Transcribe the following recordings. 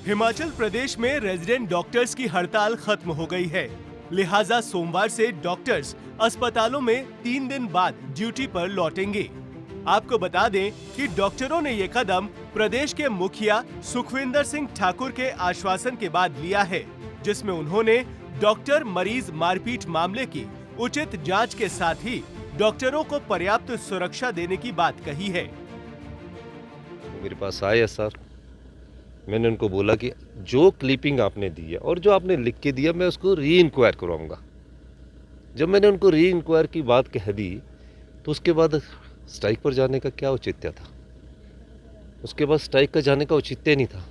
हिमाचल प्रदेश में resident doctors की हड़ताल खत्म हो गई है, लिहाजा सोमवार से डॉक्टर्स अस्पतालों में 3 दिन बाद ड्यूटी पर लौटेंगे। आपको बता दें कि डॉक्टरों ने ये कदम प्रदेश के मुखिया सुखविंदर सिंह ठाकुर के आश्वासन के बाद लिया है, जिसमें उन्होंने डॉक्टर मरीज मारपीट मामले की उचित जांच के साथ ही डॉक्टरों को पर्याप्त सुरक्षा देने की बात कही है। मेरे पास आए सर, मैंने उनको बोला कि जो क्लिपिंग आपने दी है और जो आपने लिख के दिया मैं उसको री इंक्वायर करवाऊंगा। जब मैंने उनको री इंक्वायर की बात कह दी तो उसके बाद स्ट्राइक पर जाने का क्या औचित्य था? उसके बाद स्ट्राइक का जाने का औचित्य नहीं था।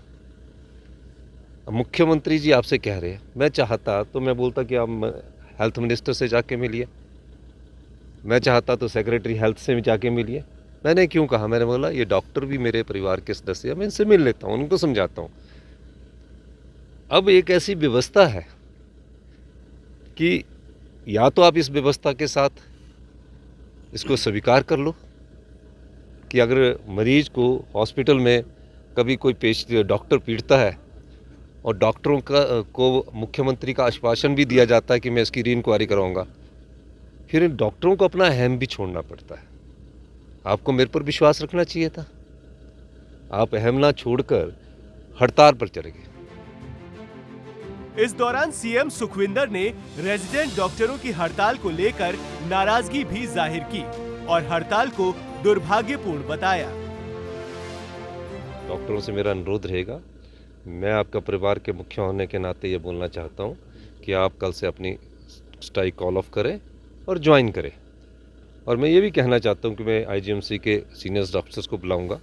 अब मुख्यमंत्री जी आपसे कह रहे हैं, मैं चाहता तो मैं बोलता कि आप हेल्थ मिनिस्टर से जाके मिलिए, मैं चाहता तो सेक्रेटरी हेल्थ से भी जाके मिलिए। मैंने क्यों कहा? मैंने बोला ये डॉक्टर भी मेरे परिवार के सदस्य हैं, मैं इनसे मिल लेता हूँ, उनको समझाता हूँ। अब एक ऐसी व्यवस्था है कि या तो आप इस व्यवस्था के साथ इसको स्वीकार कर लो कि अगर मरीज को हॉस्पिटल में कभी कोई डॉक्टर पीटता है और डॉक्टरों को मुख्यमंत्री का आश्वासन भी दिया जाता है कि मैं इसकी री इंक्वायरी कराऊंगा, फिर इन डॉक्टरों को अपना अहम भी छोड़ना पड़ता है। आपको मेरे पर विश्वास रखना चाहिए था, आप अहम ना छोड़कर हड़ताल पर चले गए। इस दौरान सीएम सुखविंदर ने रेजिडेंट डॉक्टरों की हड़ताल को लेकर नाराजगी भी जाहिर की और हड़ताल को दुर्भाग्यपूर्ण बताया। डॉक्टरों से मेरा अनुरोध रहेगा, मैं आपका परिवार के मुखिया होने के नाते ये बोलना चाहता हूँ कि आप कल से अपनी स्ट्राइक कॉल ऑफ करें और ज्वाइन करें। और मैं ये भी कहना चाहता हूँ कि मैं आईजीएमसी के सीनियर डॉक्टर्स को बुलाऊंगा,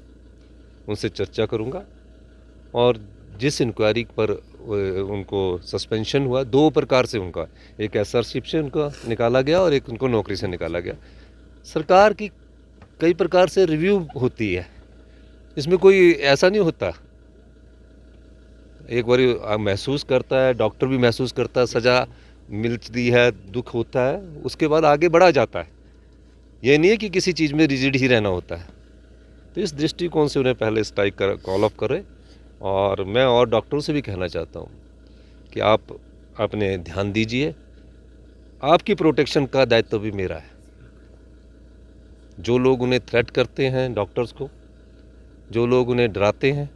उनसे चर्चा करूंगा और जिस इंक्वायरी पर उनको सस्पेंशन हुआ, 2 प्रकार से उनका, एक एसआरशिप से उनका निकाला गया और एक उनको नौकरी से निकाला गया। सरकार की कई प्रकार से रिव्यू होती है, इसमें कोई ऐसा नहीं होता। एक बार महसूस करता है, डॉक्टर भी महसूस करता है, सज़ा मिलती है, दुख होता है, उसके बाद आगे बढ़ा जाता है। ये नहीं है कि किसी चीज़ में रिजिड ही रहना होता है। तो इस दृष्टिकोण से उन्हें पहले स्ट्राइक कॉल ऑफ करें। और मैं और डॉक्टरों से भी कहना चाहता हूँ कि आप अपने ध्यान दीजिए, आपकी प्रोटेक्शन का दायित्व भी मेरा है। जो लोग उन्हें थ्रेट करते हैं डॉक्टर्स को, जो लोग उन्हें डराते हैं,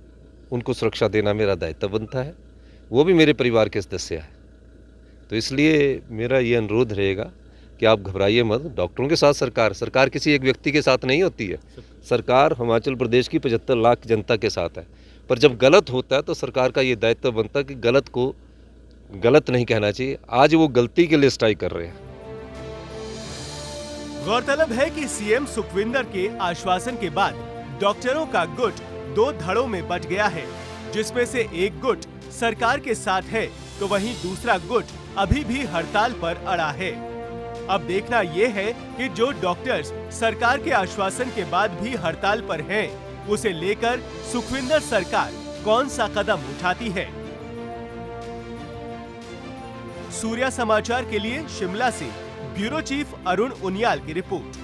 उनको सुरक्षा देना मेरा दायित्व बनता है, वो भी मेरे परिवार के सदस्य हैं। तो इसलिए मेरा ये अनुरोध रहेगा कि आप घबराइए मत। डॉक्टरों के साथ सरकार किसी एक व्यक्ति के साथ नहीं होती है। सरकार हिमाचल प्रदेश की 75 लाख जनता के साथ है। पर जब गलत होता है तो सरकार का ये दायित्व बनता है कि गलत को गलत नहीं कहना चाहिए। आज वो गलती के लिए स्ट्राइक कर रहे हैं। गौरतलब है कि सीएम सुखविंदर के आश्वासन के बाद डॉक्टरों का गुट 2 धड़ों में बंट गया है, जिसमें से एक गुट सरकार के साथ है तो वहीं दूसरा गुट अभी भी हड़ताल पर अड़ा है। अब देखना ये है कि जो डॉक्टर्स सरकार के आश्वासन के बाद भी हड़ताल पर हैं, उसे लेकर सुखविंदर सरकार कौन सा कदम उठाती है। सूर्या समाचार के लिए शिमला से ब्यूरो चीफ अरुण उनियाल की रिपोर्ट।